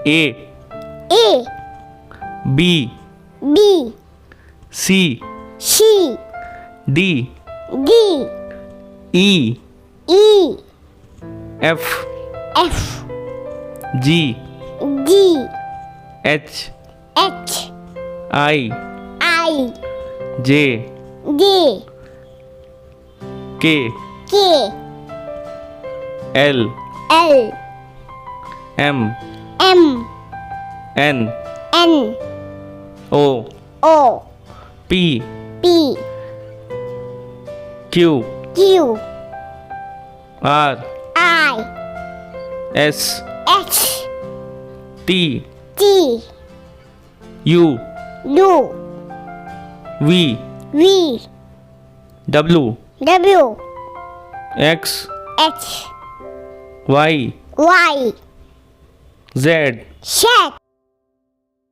A A B B C C D D E E F F G G H H I I J J K K L L M M N N O O P P Q Q R I S H T T U U V V W W X H Y Y Z Z